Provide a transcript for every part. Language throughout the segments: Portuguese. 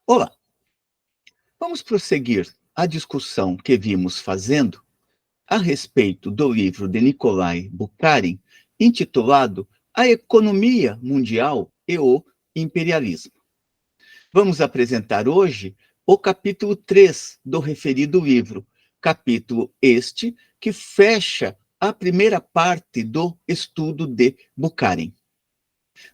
Olá, vamos prosseguir a discussão que vimos fazendo a respeito do livro de Nikolai Bukharin, intitulado A Economia Mundial e o Imperialismo. Vamos apresentar hoje o capítulo 3 do referido livro, capítulo este que fecha a primeira parte do estudo de Bukharin.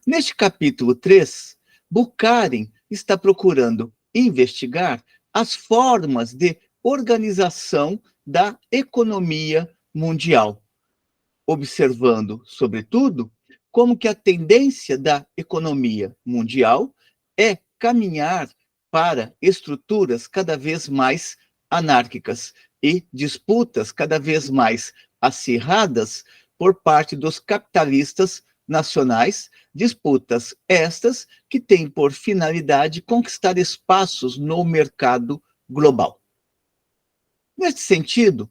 Neste capítulo 3, Bukharin está procurando investigar as formas de organização da economia mundial, observando, sobretudo, como que a tendência da economia mundial é caminhar para estruturas cada vez mais anárquicas e disputas cada vez mais acirradas por parte dos capitalistas nacionais, disputas estas que têm por finalidade conquistar espaços no mercado global. Neste sentido,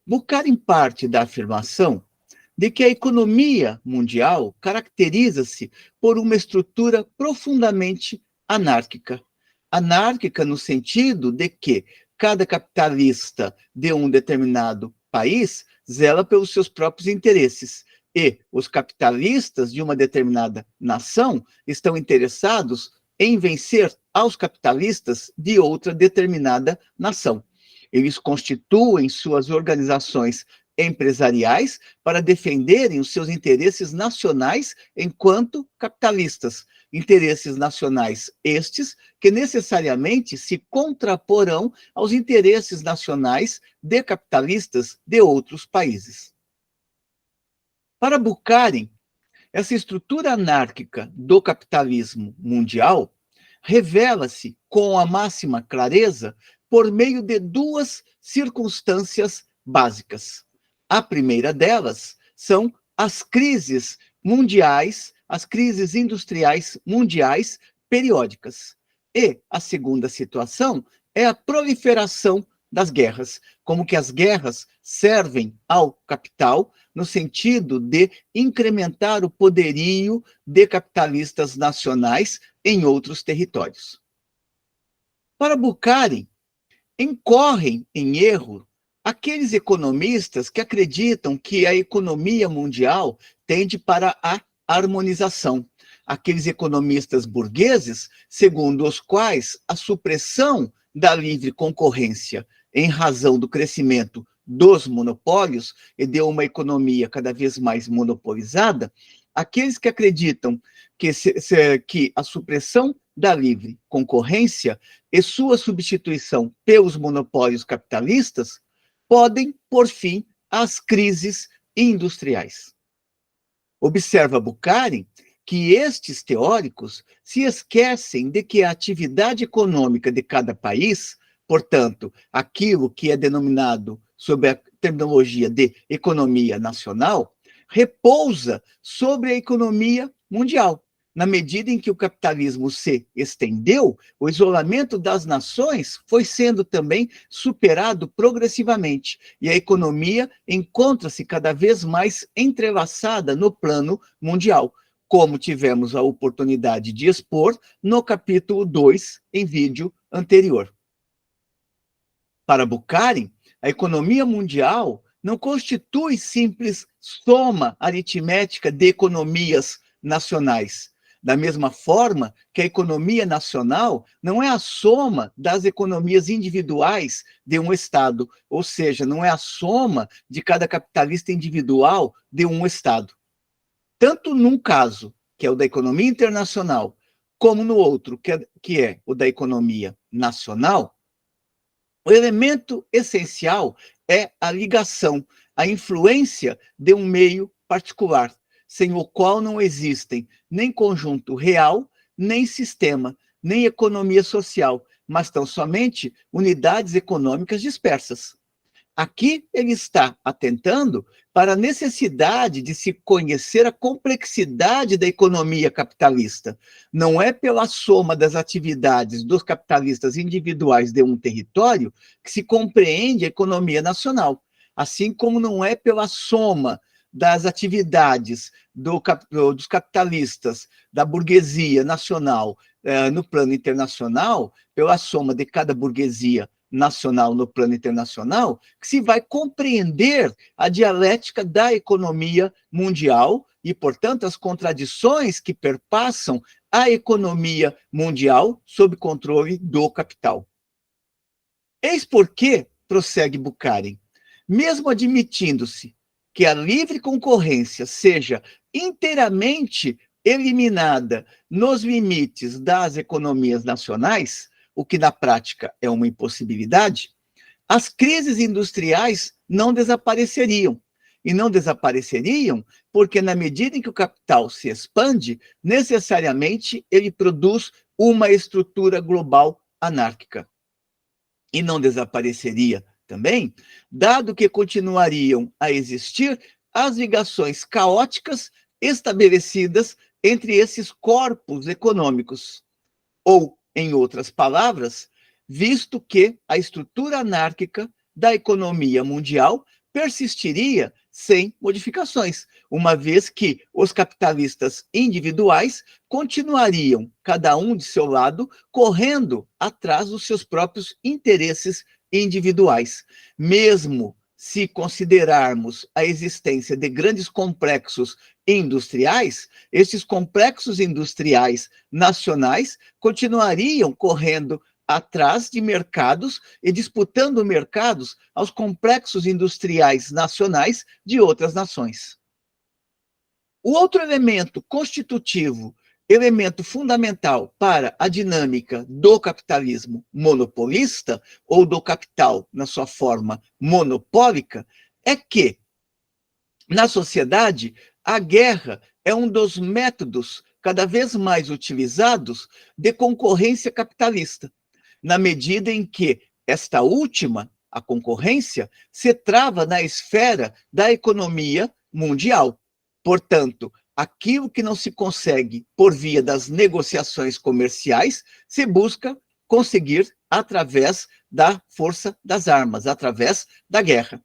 Bukharin parte da afirmação de que a economia mundial caracteriza-se por uma estrutura profundamente anárquica. Anárquica no sentido de que cada capitalista de um determinado país zela pelos seus próprios interesses e os capitalistas de uma determinada nação estão interessados em vencer aos capitalistas de outra determinada nação. Eles constituem suas organizações empresariais para defenderem os seus interesses nacionais enquanto capitalistas. Interesses nacionais estes que necessariamente se contraporão aos interesses nacionais de capitalistas de outros países. Para Bukharin, essa estrutura anárquica do capitalismo mundial revela-se com a máxima clareza por meio de duas circunstâncias básicas. A primeira delas são as crises mundiais, as crises industriais mundiais periódicas. E a segunda situação é a proliferação das guerras, como que as guerras servem ao capital no sentido de incrementar o poderio de capitalistas nacionais em outros territórios. Para Bukharin, incorrem em erro aqueles economistas que acreditam que a economia mundial tende para a harmonização. Aqueles economistas burgueses, segundo os quais a supressão da livre concorrência em razão do crescimento dos monopólios e de uma economia cada vez mais monopolizada, aqueles que acreditam que a supressão da livre concorrência e sua substituição pelos monopólios capitalistas podem pôr fim às crises industriais. Observa Bukharin que estes teóricos se esquecem de que a atividade econômica de cada país, portanto, aquilo que é denominado sob a terminologia de economia nacional, repousa sobre a economia mundial. Na medida em que o capitalismo se estendeu, o isolamento das nações foi sendo também superado progressivamente, e a economia encontra-se cada vez mais entrelaçada no plano mundial, como tivemos a oportunidade de expor no capítulo 2, em vídeo anterior. Para Bukharin, a economia mundial não constitui simples soma aritmética de economias nacionais. Da mesma forma que a economia nacional não é a soma das economias individuais de um Estado, ou seja, não é a soma de cada capitalista individual de um Estado. Tanto num caso, que é o da economia internacional, como no outro, que é o da economia nacional, o elemento essencial é a ligação, a influência de um meio particular, sem o qual não existem nem conjunto real, nem sistema, nem economia social, mas tão somente unidades econômicas dispersas. Aqui ele está atentando para a necessidade de se conhecer a complexidade da economia capitalista. Não é pela soma das atividades dos capitalistas individuais de um território que se compreende a economia nacional, assim como não é pela soma das atividades dos capitalistas, da burguesia nacional no plano internacional, pela soma de cada burguesia nacional no plano internacional, que se vai compreender a dialética da economia mundial e, portanto, as contradições que perpassam a economia mundial sob controle do capital. Eis porque, prossegue Bukharin, mesmo admitindo-se que a livre concorrência seja inteiramente eliminada nos limites das economias nacionais, o que na prática é uma impossibilidade, as crises industriais não desapareceriam. E não desapareceriam porque, na medida em que o capital se expande, necessariamente ele produz uma estrutura global anárquica. E não desapareceria também, dado que continuariam a existir as ligações caóticas estabelecidas entre esses corpos econômicos. Ou, em outras palavras, visto que a estrutura anárquica da economia mundial persistiria sem modificações, uma vez que os capitalistas individuais continuariam, cada um de seu lado, correndo atrás dos seus próprios interesses individuais. Mesmo se considerarmos a existência de grandes complexos industriais, esses complexos industriais nacionais continuariam correndo atrás de mercados e disputando mercados aos complexos industriais nacionais de outras nações. O outro elemento constitutivo, elemento fundamental para a dinâmica do capitalismo monopolista, ou do capital na sua forma monopólica, é que, na sociedade, a guerra é um dos métodos cada vez mais utilizados de concorrência capitalista, na medida em que esta última, a concorrência, se trava na esfera da economia mundial. Portanto, aquilo que não se consegue por via das negociações comerciais, se busca conseguir através da força das armas, através da guerra.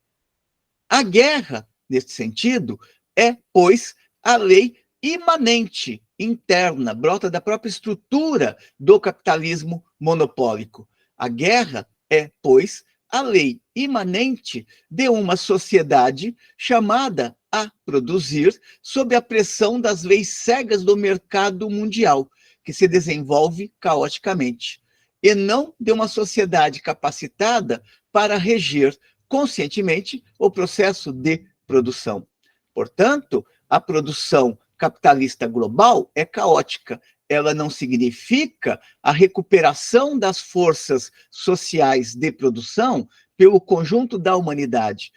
A guerra, neste sentido, é, pois, a lei imanente, interna, brota da própria estrutura do capitalismo monopólico. A guerra é, pois, a lei imanente de uma sociedade chamada a produzir sob a pressão das leis cegas do mercado mundial, que se desenvolve caoticamente, e não de uma sociedade capacitada para reger conscientemente o processo de produção. Portanto, a produção capitalista global é caótica. Ela não significa a recuperação das forças sociais de produção pelo conjunto da humanidade,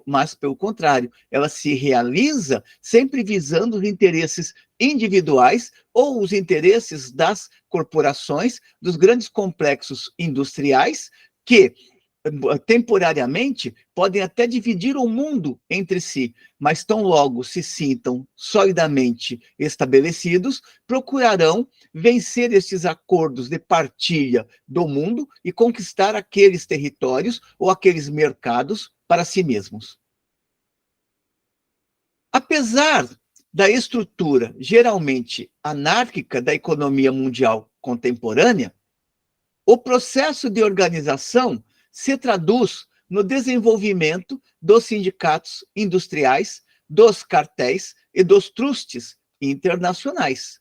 mas pelo contrário, ela se realiza sempre visando os interesses individuais ou os interesses das corporações, dos grandes complexos industriais que temporariamente, podem até dividir o mundo entre si, mas tão logo se sintam solidamente estabelecidos, procurarão vencer estes acordos de partilha do mundo e conquistar aqueles territórios ou aqueles mercados para si mesmos. Apesar da estrutura geralmente anárquica da economia mundial contemporânea, o processo de organização se traduz no desenvolvimento dos sindicatos industriais, dos cartéis e dos trustes internacionais.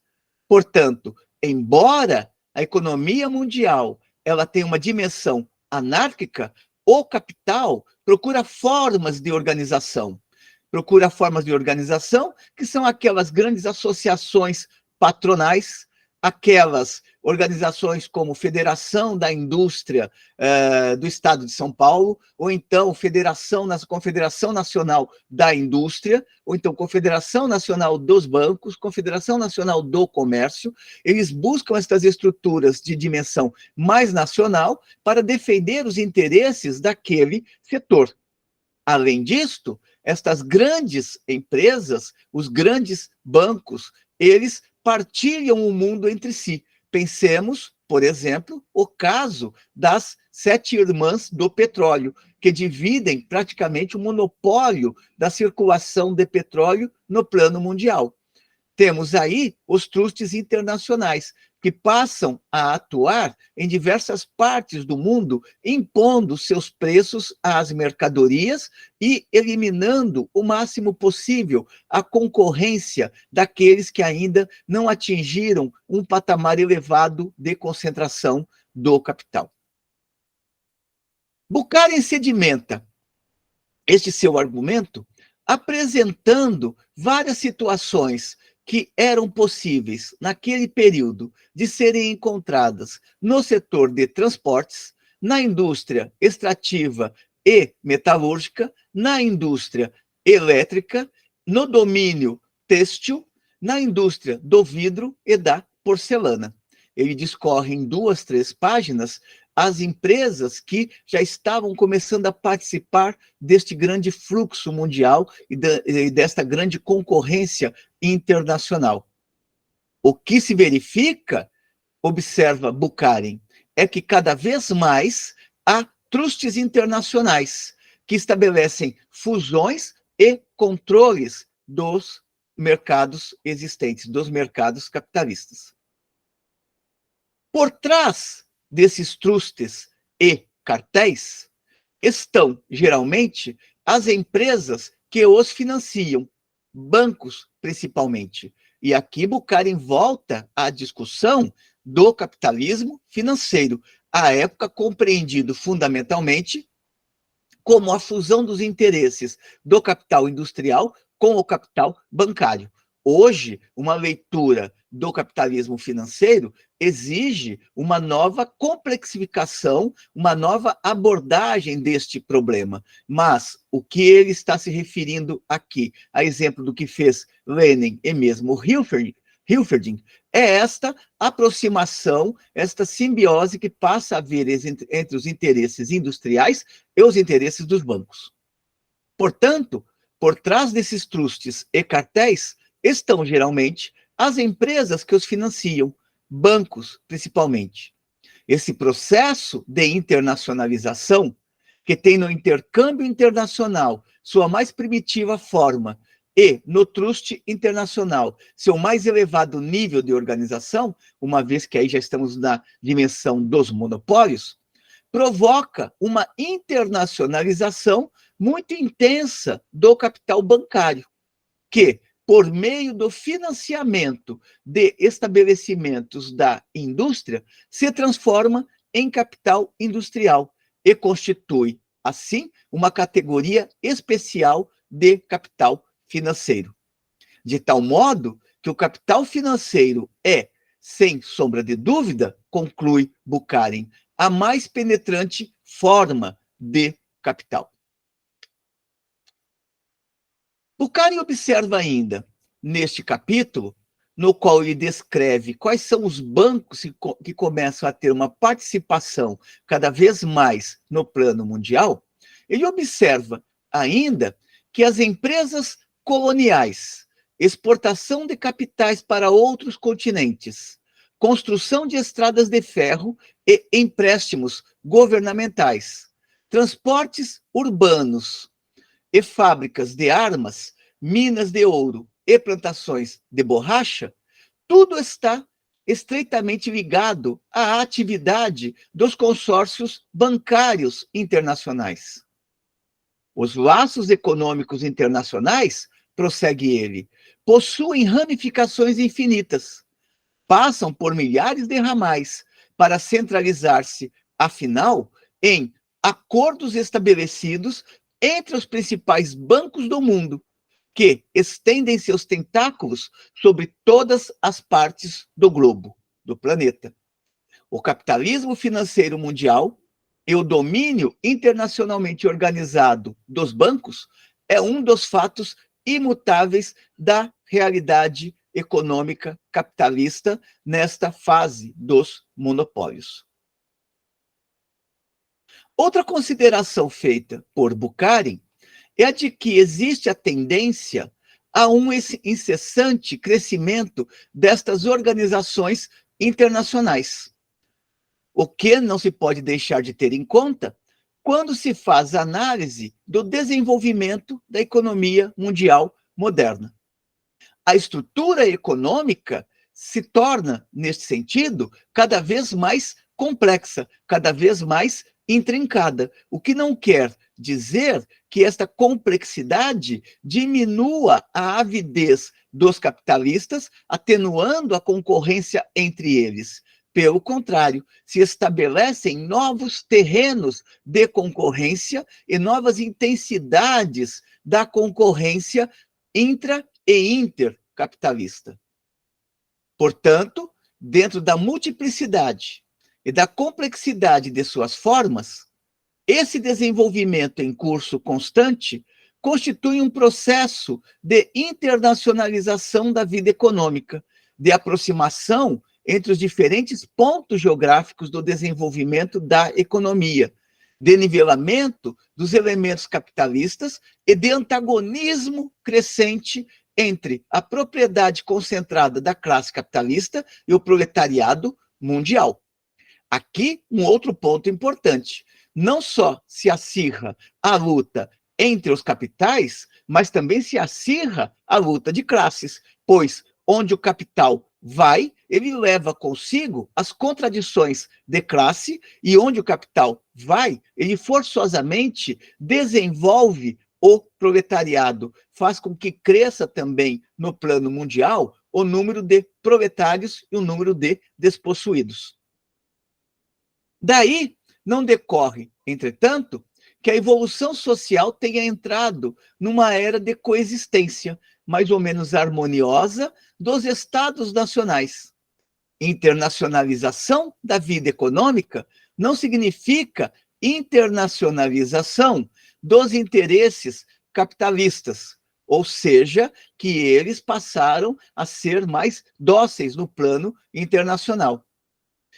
Portanto, embora a economia mundial ela tenha uma dimensão anárquica, o capital procura formas de organização. Procura formas de organização que são aquelas grandes associações patronais, aquelas organizações como Federação da Indústria do Estado de São Paulo, ou então Confederação Nacional da Indústria, ou então Confederação Nacional dos Bancos, Confederação Nacional do Comércio. Eles buscam estas estruturas de dimensão mais nacional para defender os interesses daquele setor. Além disto, estas grandes empresas, os grandes bancos, eles partilham o mundo entre si. Pensemos por exemplo, o caso das 7 irmãs do petróleo, que dividem praticamente o monopólio da circulação de petróleo no plano mundial. Temos aí os trustes internacionais, que passam a atuar em diversas partes do mundo, impondo seus preços às mercadorias e eliminando o máximo possível a concorrência daqueles que ainda não atingiram um patamar elevado de concentração do capital. Bukharin sedimenta este seu argumento apresentando várias situações que eram possíveis, naquele período, de serem encontradas no setor de transportes, na indústria extrativa e metalúrgica, na indústria elétrica, no domínio têxtil, na indústria do vidro e da porcelana. Ele discorre em 2, 3 páginas as empresas que já estavam começando a participar deste grande fluxo mundial e desta grande concorrência internacional. O que se verifica, observa Bukharin, é que cada vez mais há trustes internacionais que estabelecem fusões e controles dos mercados existentes, dos mercados capitalistas. Por trás desses trustes e cartéis estão, geralmente, as empresas que os financiam, bancos principalmente. E aqui Bukharin volta à discussão do capitalismo financeiro, à época compreendido fundamentalmente como a fusão dos interesses do capital industrial com o capital bancário. Hoje, uma leitura do capitalismo financeiro exige uma nova complexificação, uma nova abordagem deste problema. Mas o que ele está se referindo aqui, a exemplo do que fez Lenin e mesmo Hilferding, é esta aproximação, esta simbiose que passa a haver entre os interesses industriais e os interesses dos bancos. Portanto, por trás desses trustes e cartéis estão, geralmente, as empresas que os financiam, bancos, principalmente. Esse processo de internacionalização, que tem no intercâmbio internacional sua mais primitiva forma e no truste internacional seu mais elevado nível de organização, uma vez que aí já estamos na dimensão dos monopólios, provoca uma internacionalização muito intensa do capital bancário, que, por meio do financiamento de estabelecimentos da indústria, se transforma em capital industrial e constitui, assim, uma categoria especial de capital financeiro. De tal modo que o capital financeiro é, sem sombra de dúvida, conclui Bukharin, a mais penetrante forma de capital. Bukharin observa ainda, neste capítulo, no qual ele descreve quais são os bancos que começam a ter uma participação cada vez mais no plano mundial, ele observa ainda que as empresas coloniais, exportação de capitais para outros continentes, construção de estradas de ferro e empréstimos governamentais, transportes urbanos e fábricas de armas, minas de ouro e plantações de borracha, tudo está estreitamente ligado à atividade dos consórcios bancários internacionais. Os laços econômicos internacionais, prossegue ele, possuem ramificações infinitas, passam por milhares de ramais para centralizar-se, afinal, em acordos estabelecidos entre os principais bancos do mundo, que estendem seus tentáculos sobre todas as partes do globo, do planeta. O capitalismo financeiro mundial e o domínio internacionalmente organizado dos bancos é um dos fatos imutáveis da realidade econômica capitalista nesta fase dos monopólios. Outra consideração feita por Bukharin é a de que existe a tendência a um incessante crescimento destas organizações internacionais. o que não se pode deixar de ter em conta quando se faz análise do desenvolvimento da economia mundial moderna. A estrutura econômica se torna, nesse sentido, cada vez mais complexa, cada vez mais intrincada, o que não quer dizer que esta complexidade diminua a avidez dos capitalistas, atenuando a concorrência entre eles. Pelo contrário, se estabelecem novos terrenos de concorrência e novas intensidades da concorrência intra e intercapitalista. Portanto, dentro da multiplicidade e da complexidade de suas formas, esse desenvolvimento em curso constante constitui um processo de internacionalização da vida econômica, de aproximação entre os diferentes pontos geográficos do desenvolvimento da economia, de nivelamento dos elementos capitalistas e de antagonismo crescente entre a propriedade concentrada da classe capitalista e o proletariado mundial. Aqui, um outro ponto importante. Não só se acirra a luta entre os capitais, mas também se acirra a luta de classes, pois onde o capital vai, ele leva consigo as contradições de classe, e onde o capital vai, ele forçosamente desenvolve o proletariado, faz com que cresça também no plano mundial o número de proletários e o número de despossuídos. Daí não decorre, entretanto, que a evolução social tenha entrado numa era de coexistência mais ou menos harmoniosa dos estados nacionais. Internacionalização da vida econômica não significa internacionalização dos interesses capitalistas, ou seja, que eles passaram a ser mais dóceis no plano internacional.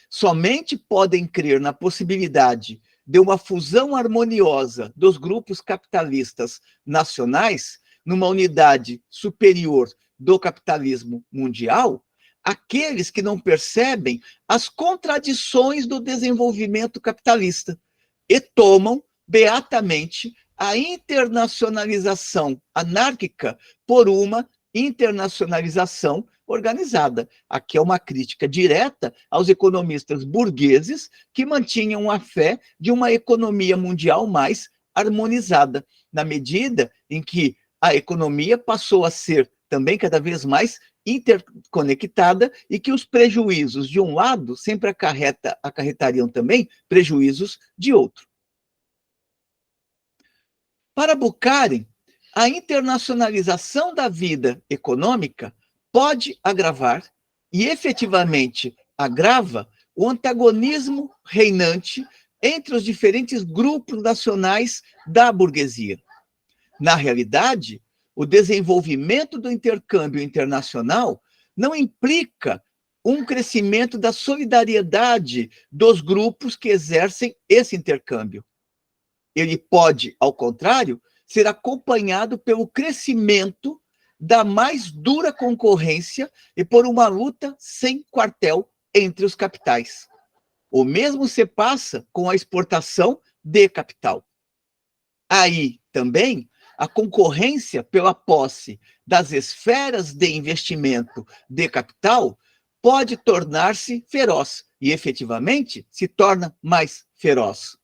Somente podem crer na possibilidade de uma fusão harmoniosa dos grupos capitalistas nacionais numa unidade superior do capitalismo mundial aqueles que não percebem as contradições do desenvolvimento capitalista e tomam beatamente a internacionalização anárquica por uma internacionalização organizada. Aqui é uma crítica direta aos economistas burgueses que mantinham a fé de uma economia mundial mais harmonizada, na medida em que a economia passou a ser também cada vez mais interconectada e que os prejuízos de um lado sempre acarretariam também prejuízos de outro. Para Bukharin, a internacionalização da vida econômica pode agravar, e efetivamente agrava, o antagonismo reinante entre os diferentes grupos nacionais da burguesia. Na realidade, o desenvolvimento do intercâmbio internacional não implica um crescimento da solidariedade dos grupos que exercem esse intercâmbio. Ele pode, ao contrário, ser acompanhado pelo crescimento da mais dura concorrência e por uma luta sem quartel entre os capitais. O mesmo se passa com a exportação de capital. Aí, também, a concorrência pela posse das esferas de investimento de capital pode tornar-se feroz, e efetivamente se torna mais feroz,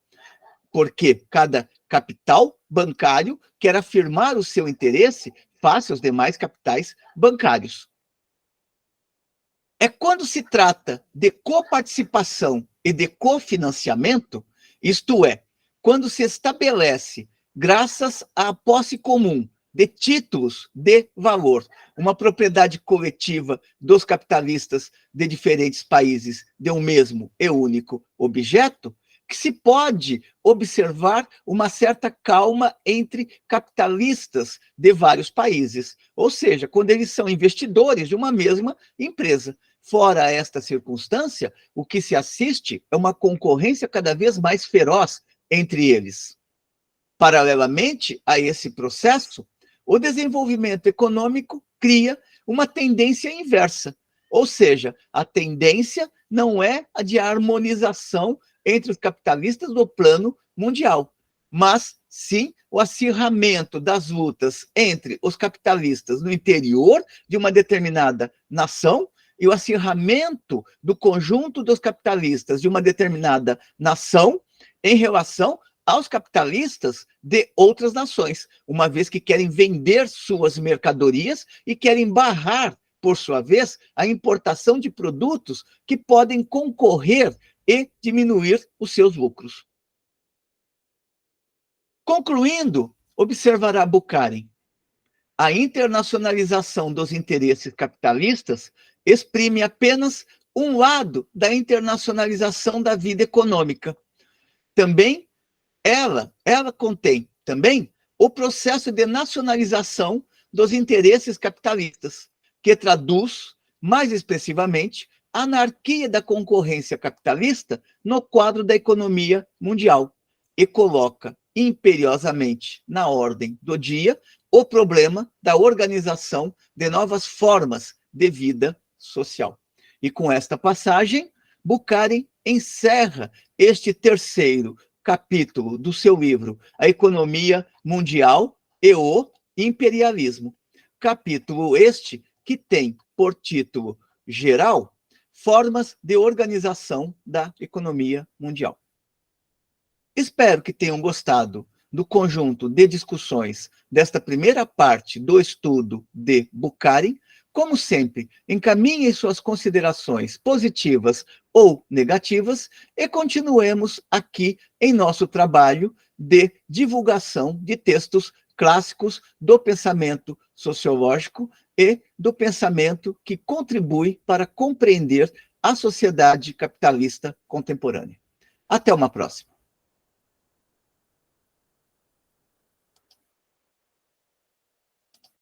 porque cada capital bancário quer afirmar o seu interesse face aos demais capitais bancários. É quando se trata de coparticipação e de cofinanciamento, isto é, quando se estabelece, graças à posse comum de títulos de valor, uma propriedade coletiva dos capitalistas de diferentes países de um mesmo e único objeto, que se pode observar uma certa calma entre capitalistas de vários países, ou seja, quando eles são investidores de uma mesma empresa. Fora esta circunstância, o que se assiste é uma concorrência cada vez mais feroz entre eles. Paralelamente a esse processo, o desenvolvimento econômico cria uma tendência inversa, ou seja, a tendência não é a de harmonização entre os capitalistas no plano mundial, mas sim o acirramento das lutas entre os capitalistas no interior de uma determinada nação e o acirramento do conjunto dos capitalistas de uma determinada nação em relação aos capitalistas de outras nações, uma vez que querem vender suas mercadorias e querem barrar, por sua vez, a importação de produtos que podem concorrer e diminuir os seus lucros. Concluindo, observará Bukharin, a internacionalização dos interesses capitalistas exprime apenas um lado da internacionalização da vida econômica. Também ela contém também o processo de nacionalização dos interesses capitalistas, que traduz, mais expressivamente, a anarquia da concorrência capitalista no quadro da economia mundial e coloca imperiosamente na ordem do dia o problema da organização de novas formas de vida social. E com esta passagem, Bukharin encerra este terceiro capítulo do seu livro, A Economia Mundial e o Imperialismo. Capítulo este que tem por título geral Formas de Organização da Economia Mundial. Espero que tenham gostado do conjunto de discussões desta primeira parte do estudo de Bukharin. Como sempre, encaminhem suas considerações positivas ou negativas e continuemos aqui em nosso trabalho de divulgação de textos clássicos do pensamento sociológico e do pensamento que contribui para compreender a sociedade capitalista contemporânea. Até uma próxima.